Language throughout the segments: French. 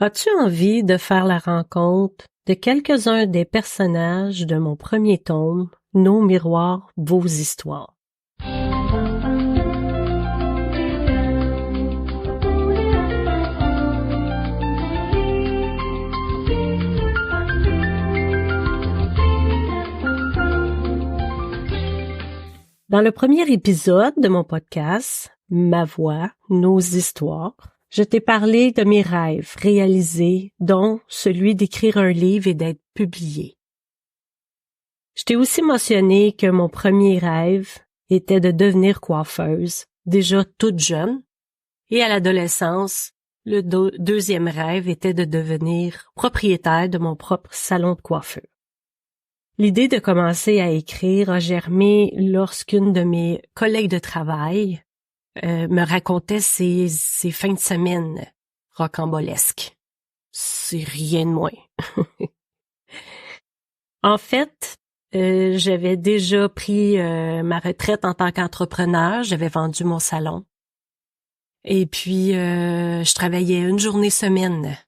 As-tu envie de faire la rencontre de quelques-uns des personnages de mon premier tome, Nos miroirs, vos histoires? Dans le premier épisode de mon podcast, Ma voix, nos histoires, je t'ai parlé de mes rêves réalisés, dont celui d'écrire un livre et d'être publié. Je t'ai aussi mentionné que mon premier rêve était de devenir coiffeuse, déjà toute jeune, et à l'adolescence, le deuxième rêve était de devenir propriétaire de mon propre salon de coiffure. L'idée de commencer à écrire a germé lorsqu'une de mes collègues de travail me racontait ses fins de semaine rocambolesques. C'est rien de moins. En fait, j'avais déjà pris ma retraite en tant qu'entrepreneur. J'avais vendu mon salon. Et puis, je travaillais une journée semaine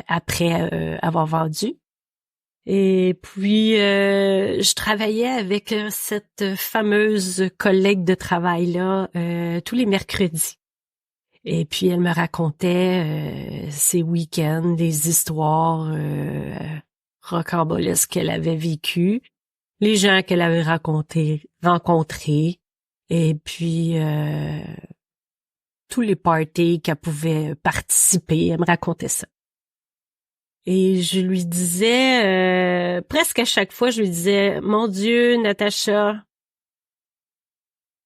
après avoir vendu. Et puis, je travaillais avec cette fameuse collègue de travail-là tous les mercredis. Et puis, elle me racontait ses week-ends, des histoires rocambolesques qu'elle avait vécues, les gens qu'elle avait rencontrés, et puis tous les parties qu'elle pouvait participer. Elle me racontait ça. Et je lui disais, presque à chaque fois, je lui disais, « Mon Dieu, Natacha,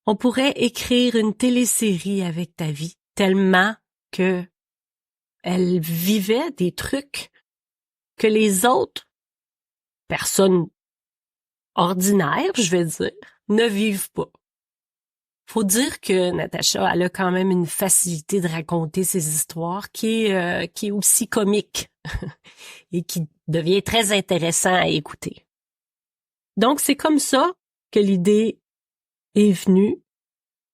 on pourrait écrire une télésérie avec ta vie, tellement que elle vivait des trucs que les autres personnes ordinaires, je vais dire, ne vivent pas. » Faut dire que Natacha, elle a quand même une facilité de raconter ses histoires qui est aussi comique et qui devient très intéressant à écouter. Donc, c'est comme ça que l'idée est venue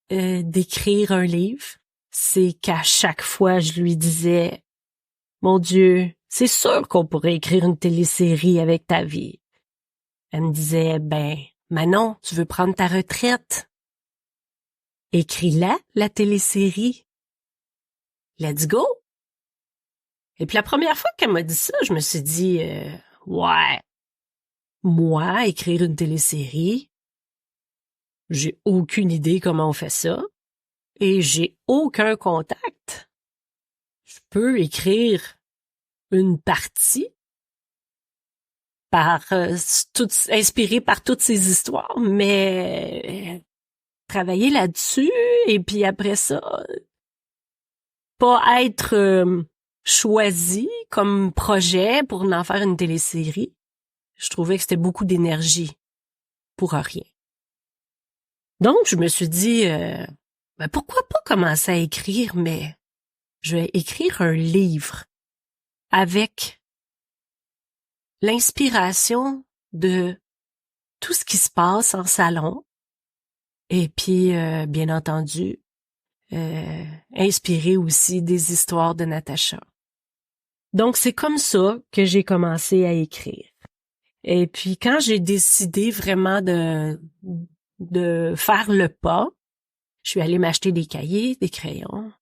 d'écrire un livre. C'est qu'à chaque fois, je lui disais, « Mon Dieu, c'est sûr qu'on pourrait écrire une télésérie avec ta vie. » Elle me disait, « Ben, Manon, tu veux prendre ta retraite? Écris-la, la télésérie. Let's go! » Et puis la première fois qu'elle m'a dit ça, je me suis dit, ouais, moi, écrire une télésérie, j'ai aucune idée comment on fait ça et j'ai aucun contact. Je peux écrire une partie inspirée par toutes ces histoires, mais travailler là-dessus et puis après ça, pas être choisi comme projet pour en faire une télésérie. Je trouvais que c'était beaucoup d'énergie pour rien. Donc, je me suis dit, ben pourquoi pas commencer à écrire, mais je vais écrire un livre avec l'inspiration de tout ce qui se passe en salon et puis, bien entendu, inspiré aussi des histoires de Natacha. Donc, c'est comme ça que j'ai commencé à écrire. Et puis, quand j'ai décidé vraiment de faire le pas, je suis allée m'acheter des cahiers, des crayons.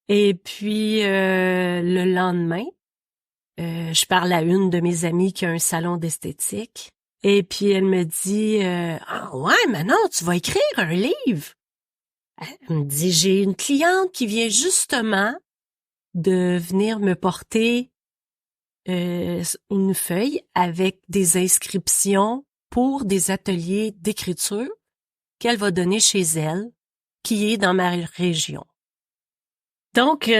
Et puis, le lendemain, je parle à une de mes amies qui a un salon d'esthétique. Et puis, elle me dit, « Ah ouais, Manon, tu vas écrire un livre? » Elle me dit, « J'ai une cliente qui vient justement de venir me porter une feuille avec des inscriptions pour des ateliers d'écriture qu'elle va donner chez elle, qui est dans ma région. » Donc, quand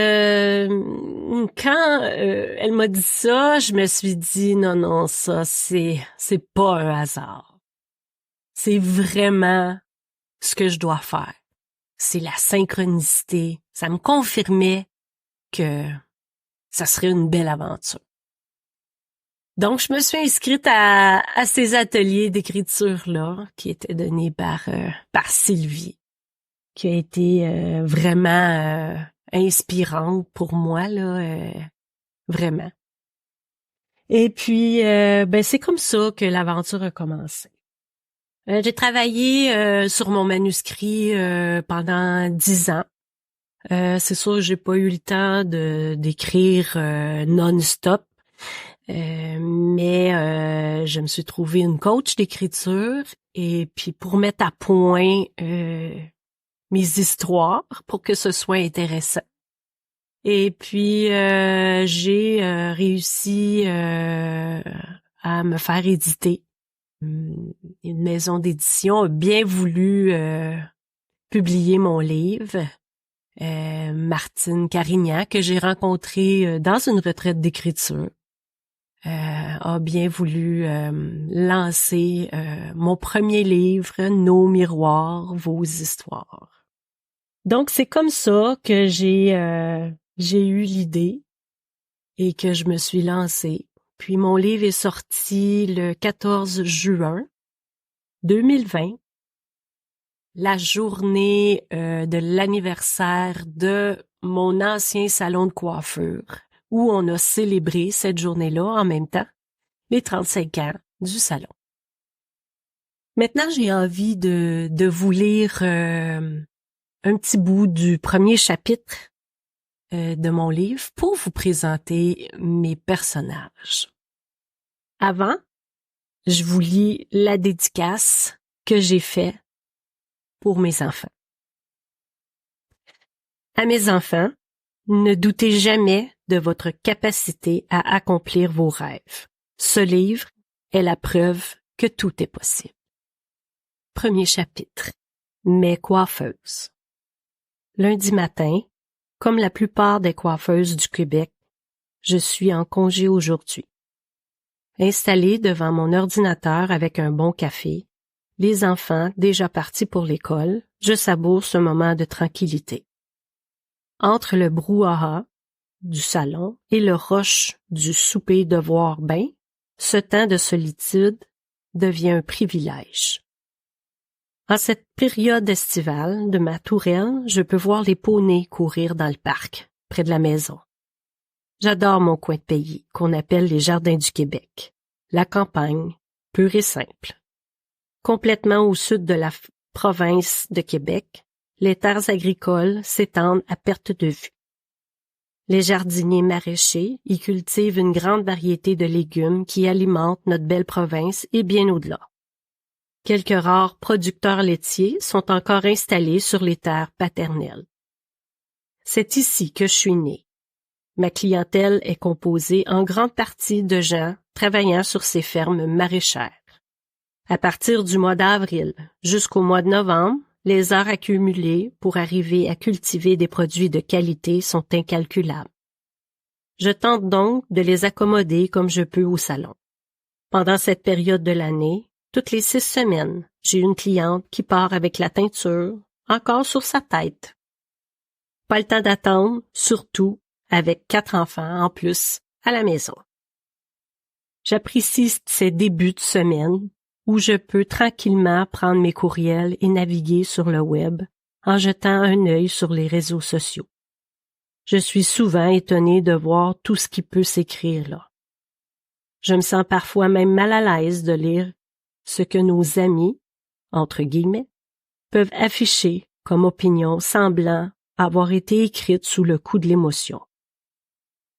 elle m'a dit ça, je me suis dit, non, ça, c'est pas un hasard. C'est vraiment ce que je dois faire. C'est la synchronicité. Ça me confirmait que ça serait une belle aventure. Donc, je me suis inscrite à ces ateliers d'écriture-là, qui étaient donnés par Sylvie, qui a été vraiment inspirante pour moi, là. vraiment. Et puis, c'est comme ça que l'aventure a commencé. J'ai travaillé sur mon manuscrit pendant 10 ans. C'est sûr, j'ai pas eu le temps d'écrire non-stop, mais je me suis trouvé une coach d'écriture et puis pour mettre à point mes histoires pour que ce soit intéressant. Et puis j'ai réussi à me faire éditer. Une maison d'édition a bien voulu publier mon livre. Martine Carignan, que j'ai rencontrée dans une retraite d'écriture, a bien voulu lancer mon premier livre, Nos miroirs, vos histoires. Donc c'est comme ça que j'ai eu l'idée et que je me suis lancée. Puis mon livre est sorti le 14 juin 2020, la journée de l'anniversaire de mon ancien salon de coiffure, où on a célébré cette journée-là en même temps les 35 ans du salon. Maintenant, j'ai envie de vous lire un petit bout du premier chapitre de mon livre pour vous présenter mes personnages. Avant, je vous lis la dédicace que j'ai faite pour mes enfants. À mes enfants, ne doutez jamais de votre capacité à accomplir vos rêves. Ce livre est la preuve que tout est possible. Premier chapitre. Mes coiffeuses. Lundi matin, comme la plupart des coiffeuses du Québec, je suis en congé aujourd'hui. Installée devant mon ordinateur avec un bon café, les enfants déjà partis pour l'école, je savoure ce moment de tranquillité. Entre le brouhaha du salon et le rush du souper devoir bain, ce temps de solitude devient un privilège. En cette période estivale de ma tourelle, je peux voir les poneys courir dans le parc, près de la maison. J'adore mon coin de pays, qu'on appelle les Jardins du Québec, la campagne, pure et simple. Complètement au sud de la province de Québec, les terres agricoles s'étendent à perte de vue. Les jardiniers maraîchers y cultivent une grande variété de légumes qui alimentent notre belle province et bien au-delà. Quelques rares producteurs laitiers sont encore installés sur les terres paternelles. C'est ici que je suis née. Ma clientèle est composée en grande partie de gens travaillant sur ces fermes maraîchères. À partir du mois d'avril jusqu'au mois de novembre, les heures accumulées pour arriver à cultiver des produits de qualité sont incalculables. Je tente donc de les accommoder comme je peux au salon. Pendant cette période de l'année, toutes les 6 semaines, j'ai une cliente qui part avec la teinture encore sur sa tête. Pas le temps d'attendre, surtout avec 4 enfants en plus à la maison. J'apprécie ces débuts de semaine où je peux tranquillement prendre mes courriels et naviguer sur le web en jetant un œil sur les réseaux sociaux. Je suis souvent étonnée de voir tout ce qui peut s'écrire là. Je me sens parfois même mal à l'aise de lire ce que nos amis, entre guillemets, peuvent afficher comme opinion semblant avoir été écrite sous le coup de l'émotion.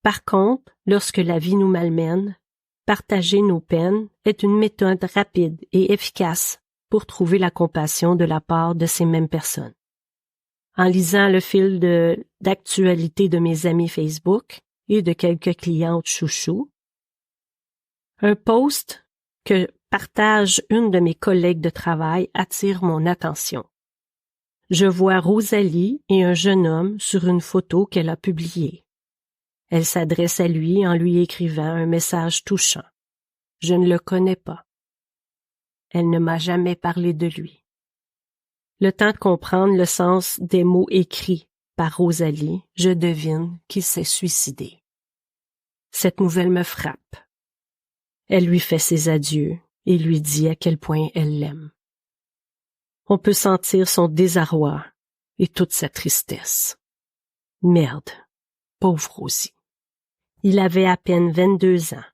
Par contre, lorsque la vie nous malmène, partager nos peines est une méthode rapide et efficace pour trouver la compassion de la part de ces mêmes personnes. En lisant le fil d'actualité de mes amis Facebook et de quelques clientes chouchous, un post que partage une de mes collègues de travail attire mon attention. Je vois Rosalie et un jeune homme sur une photo qu'elle a publiée. Elle s'adresse à lui en lui écrivant un message touchant. Je ne le connais pas. Elle ne m'a jamais parlé de lui. Le temps de comprendre le sens des mots écrits par Rosalie, je devine qu'il s'est suicidé. Cette nouvelle me frappe. Elle lui fait ses adieux et lui dit à quel point elle l'aime. On peut sentir son désarroi et toute sa tristesse. Merde, pauvre Rosie. Il avait à peine 22 ans,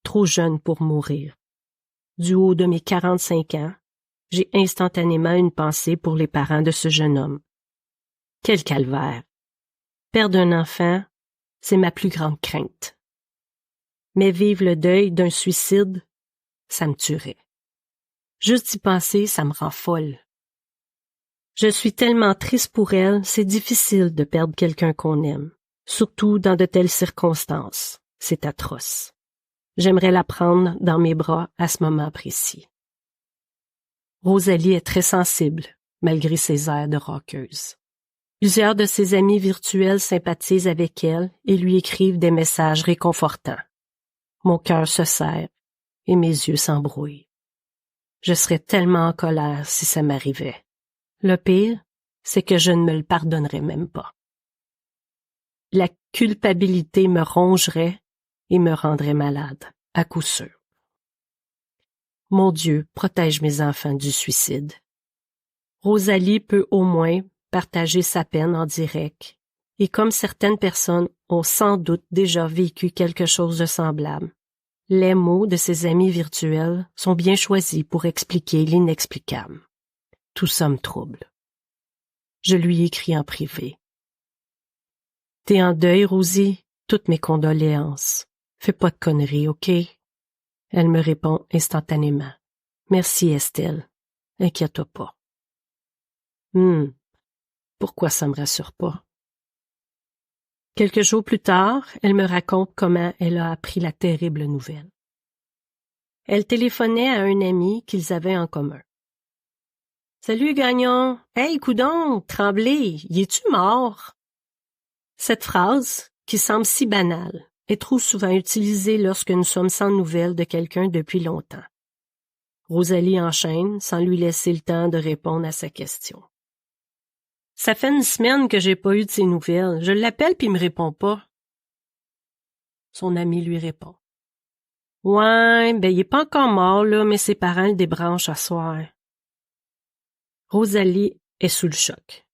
trop jeune pour mourir. Du haut de mes 45 ans, j'ai instantanément une pensée pour les parents de ce jeune homme. Quel calvaire! Perdre un enfant, c'est ma plus grande crainte. Mais vivre le deuil d'un suicide, ça me tuerait. Juste y penser, ça me rend folle. Je suis tellement triste pour elle, c'est difficile de perdre quelqu'un qu'on aime, surtout dans de telles circonstances. C'est atroce. J'aimerais la prendre dans mes bras à ce moment précis. Rosalie est très sensible, malgré ses airs de rockeuse. Plusieurs de ses amis virtuels sympathisent avec elle et lui écrivent des messages réconfortants. Mon cœur se serre et mes yeux s'embrouillent. Je serais tellement en colère si ça m'arrivait. Le pire, c'est que je ne me le pardonnerais même pas. La culpabilité me rongerait et me rendrait malade, à coup sûr. Mon Dieu, protège mes enfants du suicide. Rosalie peut au moins partager sa peine en direct, et comme certaines personnes ont sans doute déjà vécu quelque chose de semblable, les mots de ses amis virtuels sont bien choisis pour expliquer l'inexplicable. Tout ça me trouble. Je lui écris en privé. « T'es en deuil, Rosie? Toutes mes condoléances. Fais pas de conneries, OK? » Elle me répond instantanément. « Merci, Estelle. Inquiète-toi pas. » Pourquoi ça me rassure pas? Quelques jours plus tard, elle me raconte comment elle a appris la terrible nouvelle. Elle téléphonait à un ami qu'ils avaient en commun. « Salut, Gagnon! Hey, coudonc, Tremblay, y es-tu mort? » Cette phrase, qui semble si banale, est trop souvent utilisée lorsque nous sommes sans nouvelles de quelqu'un depuis longtemps. Rosalie enchaîne sans lui laisser le temps de répondre à sa question. « Ça fait une semaine que j'ai pas eu de ses nouvelles. Je l'appelle puis il me répond pas. » Son ami lui répond. « Ouais, il est pas encore mort, là, mais ses parents le débranchent à soir. » Rosalie est sous le choc.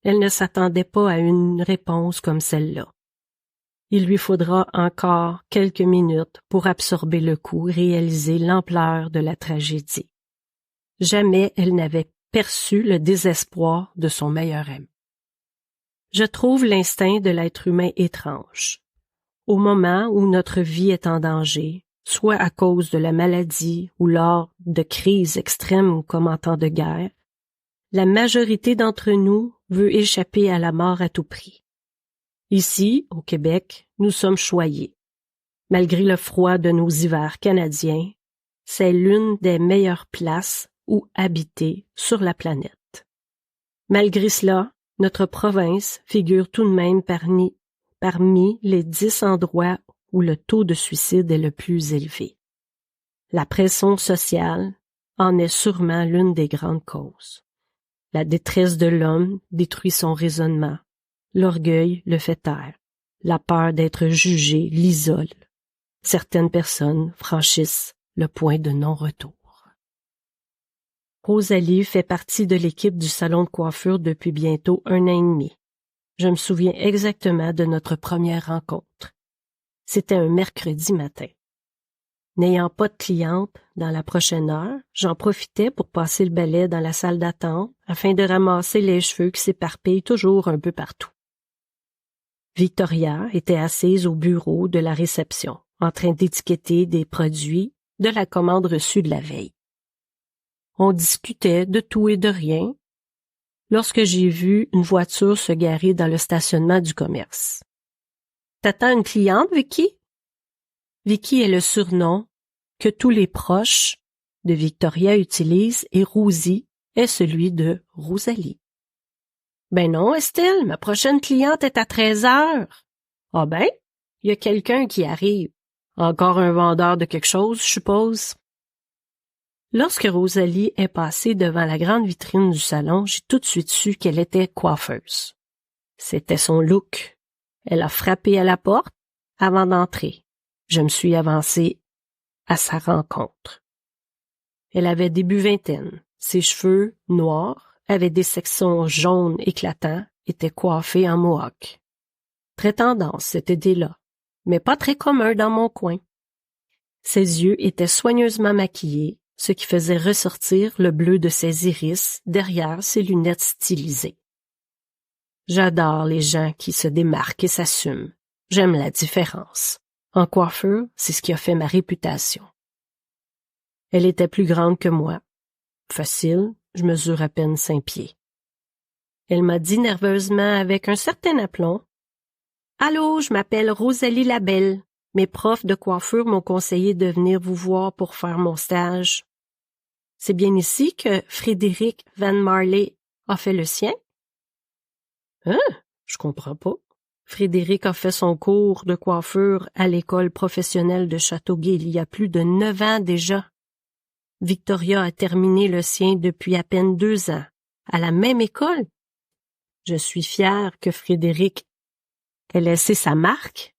Elle ne s'attendait pas à une réponse comme celle-là. Il lui faudra encore quelques minutes pour absorber le coup et réaliser l'ampleur de la tragédie. Jamais elle n'avait perçu le désespoir de son meilleur ami. Je trouve l'instinct de l'être humain étrange. Au moment où notre vie est en danger, soit à cause de la maladie ou lors de crises extrêmes comme en temps de guerre, la majorité d'entre nous veut échapper à la mort à tout prix. Ici, au Québec, nous sommes choyés. Malgré le froid de nos hivers canadiens, c'est l'une des meilleures places où habiter sur la planète. Malgré cela, notre province figure tout de même parmi les 10 endroits où le taux de suicide est le plus élevé. La pression sociale en est sûrement l'une des grandes causes. La détresse de l'homme détruit son raisonnement. L'orgueil le fait taire. La peur d'être jugé l'isole. Certaines personnes franchissent le point de non-retour. Rosalie fait partie de l'équipe du salon de coiffure depuis bientôt 1 an et demi. Je me souviens exactement de notre première rencontre. C'était un mercredi matin. N'ayant pas de cliente dans la prochaine heure, j'en profitais pour passer le balai dans la salle d'attente afin de ramasser les cheveux qui s'éparpillent toujours un peu partout. Victoria était assise au bureau de la réception, en train d'étiqueter des produits de la commande reçue de la veille. On discutait de tout et de rien lorsque j'ai vu une voiture se garer dans le stationnement du commerce. « T'attends une cliente, Vicky? » Vicky est le surnom que tous les proches de Victoria utilisent et Rosie est celui de Rosalie. « Ben non, Estelle, ma prochaine cliente est à 13h. »« Ah ben, il y a quelqu'un qui arrive. Encore un vendeur de quelque chose, je suppose. » Lorsque Rosalie est passée devant la grande vitrine du salon, j'ai tout de suite su qu'elle était coiffeuse. C'était son look. Elle a frappé à la porte avant d'entrer. Je me suis avancée à sa rencontre. Elle avait début vingtaine. Ses cheveux, noirs, avaient des sections jaunes éclatants, étaient coiffés en mohawk. Très tendance, cette idée-là. mais pas très commun dans mon coin. Ses yeux étaient soigneusement maquillés, ce qui faisait ressortir le bleu de ses iris derrière ses lunettes stylisées. J'adore les gens qui se démarquent et s'assument. J'aime la différence. En coiffure, c'est ce qui a fait ma réputation. Elle était plus grande que moi. Facile, je mesure à peine 5 pieds. Elle m'a dit nerveusement avec un certain aplomb: « Allô, je m'appelle Rosalie Labelle. Mes profs de coiffure m'ont conseillé de venir vous voir pour faire mon stage. C'est bien ici que Frédéric Van Marley a fait le sien? » Hein? Je comprends pas. Frédéric a fait son cours de coiffure à l'école professionnelle de Châteauguay il y a plus de 9 ans déjà. Victoria a terminé le sien depuis à peine 2 ans, à la même école. Je suis fière que Frédéric ait laissé sa marque,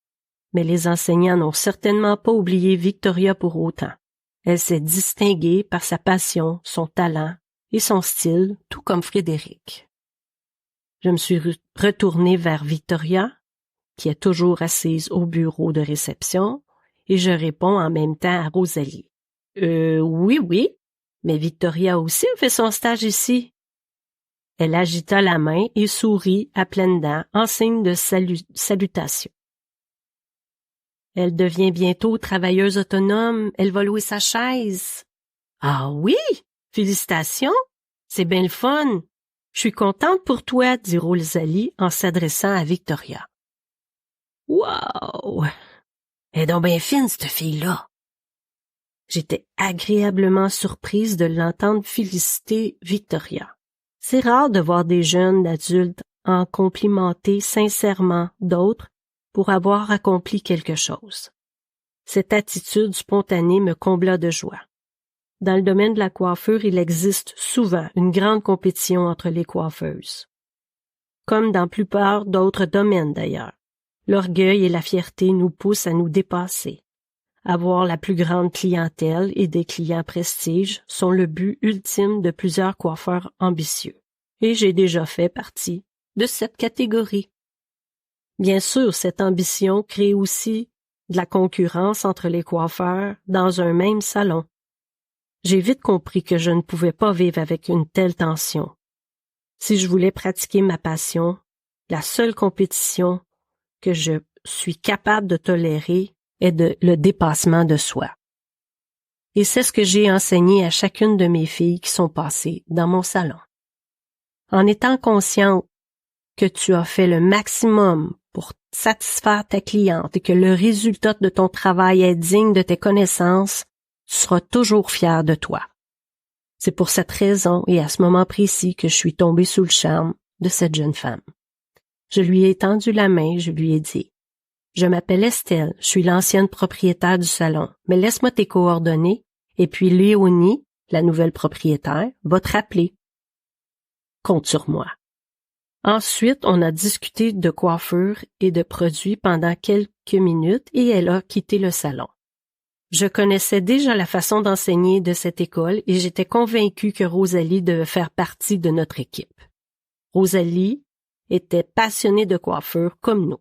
mais les enseignants n'ont certainement pas oublié Victoria pour autant. Elle s'est distinguée par sa passion, son talent et son style, tout comme Frédéric. Je me suis retournée vers Victoria, qui est toujours assise au bureau de réception, et je réponds en même temps à Rosalie. Oui, mais Victoria aussi a fait son stage ici. » Elle agita la main et sourit à pleines dents en signe de salutation. « Elle devient bientôt travailleuse autonome, elle va louer sa chaise. »« Ah oui, félicitations, c'est bien le fun. Je suis contente pour toi, » dit Rosalie en s'adressant à Victoria. « Wow! Elle est donc bien fine, cette fille-là. » J'étais agréablement surprise de l'entendre féliciter Victoria. C'est rare de voir des jeunes adultes en complimenter sincèrement d'autres pour avoir accompli quelque chose. Cette attitude spontanée me combla de joie. Dans le domaine de la coiffure, il existe souvent une grande compétition entre les coiffeuses. Comme dans la plupart d'autres domaines d'ailleurs, l'orgueil et la fierté nous poussent à nous dépasser. Avoir la plus grande clientèle et des clients prestige sont le but ultime de plusieurs coiffeurs ambitieux. Et j'ai déjà fait partie de cette catégorie. Bien sûr, cette ambition crée aussi de la concurrence entre les coiffeurs dans un même salon. J'ai vite compris que je ne pouvais pas vivre avec une telle tension. Si je voulais pratiquer ma passion, la seule compétition que je suis capable de tolérer est le dépassement de soi. Et c'est ce que j'ai enseigné à chacune de mes filles qui sont passées dans mon salon. En étant consciente que tu as fait le maximum pour satisfaire ta cliente et que le résultat de ton travail est digne de tes connaissances, tu seras toujours fier de toi. C'est pour cette raison et à ce moment précis que je suis tombée sous le charme de cette jeune femme. Je lui ai tendu la main, je lui ai dit: « Je m'appelle Estelle, je suis l'ancienne propriétaire du salon, mais laisse-moi tes coordonnées, et puis Léonie, la nouvelle propriétaire, va te rappeler. Compte sur moi. » Ensuite, on a discuté de coiffure et de produits pendant quelques minutes et elle a quitté le salon. Je connaissais déjà la façon d'enseigner de cette école et j'étais convaincue que Rosalie devait faire partie de notre équipe. Rosalie était passionnée de coiffure comme nous.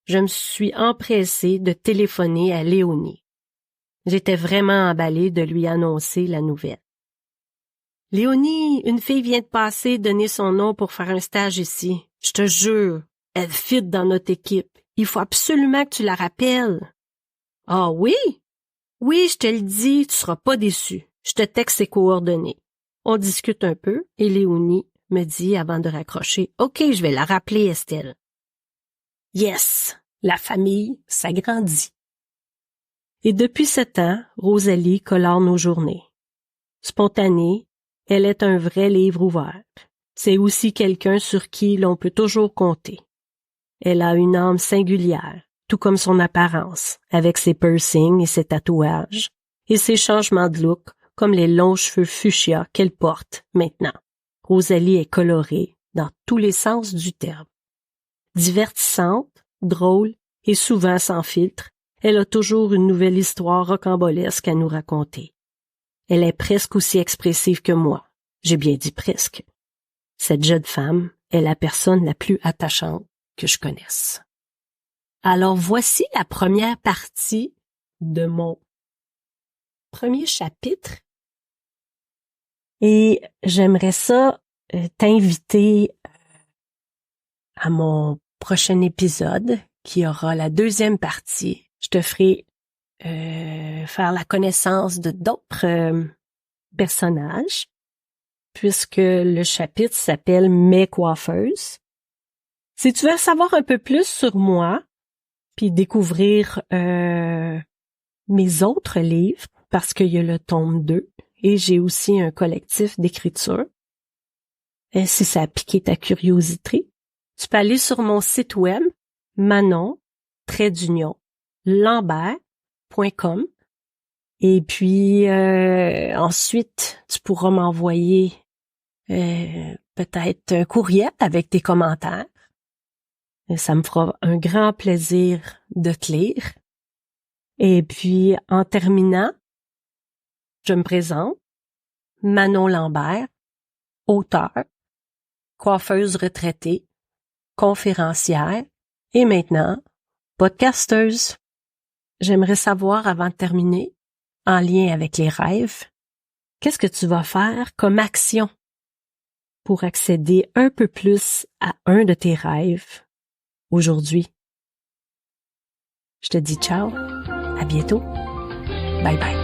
Je me suis empressée de téléphoner à Léonie. J'étais vraiment emballée de lui annoncer la nouvelle. « Léonie, une fille vient de passer donner son nom pour faire un stage ici. Je te jure, elle fit dans notre équipe. Il faut absolument que tu la rappelles. »« Ah oui? Oui, je te le dis, tu seras pas déçu. Je te texte ses coordonnées. » On discute un peu et Léonie me dit avant de raccrocher: « OK, je vais la rappeler, Estelle. » Yes, la famille s'agrandit. Et depuis 7 ans, Rosalie colore nos journées. Spontanée, elle est un vrai livre ouvert. C'est aussi quelqu'un sur qui l'on peut toujours compter. Elle a une âme singulière, tout comme son apparence, avec ses piercings et ses tatouages, et ses changements de look, comme les longs cheveux fuchsia qu'elle porte maintenant. Rosalie est colorée dans tous les sens du terme. Divertissante, drôle et souvent sans filtre, elle a toujours une nouvelle histoire rocambolesque à nous raconter. Elle est presque aussi expressive que moi. J'ai bien dit presque. Cette jeune femme est la personne la plus attachante que je connaisse. Alors voici la première partie de mon premier chapitre et j'aimerais ça t'inviter à mon prochain épisode qui aura la deuxième partie. Je te ferai faire la connaissance de d'autres personnages puisque le chapitre s'appelle Mes coiffeuses. Si tu veux savoir un peu plus sur moi puis découvrir mes autres livres, parce qu'il y a le tome 2 et j'ai aussi un collectif d'écriture. Et si ça a piqué ta curiosité, tu peux aller sur mon site web manon-lambert.com et puis ensuite tu pourras m'envoyer peut-être un courriel avec tes commentaires. Ça me fera un grand plaisir de te lire. Et puis, en terminant, je me présente, Manon Lambert, auteure, coiffeuse retraitée, conférencière et maintenant, podcasteuse. J'aimerais savoir, avant de terminer, en lien avec les rêves, qu'est-ce que tu vas faire comme action pour accéder un peu plus à un de tes rêves aujourd'hui? Je te dis ciao, à bientôt, bye bye.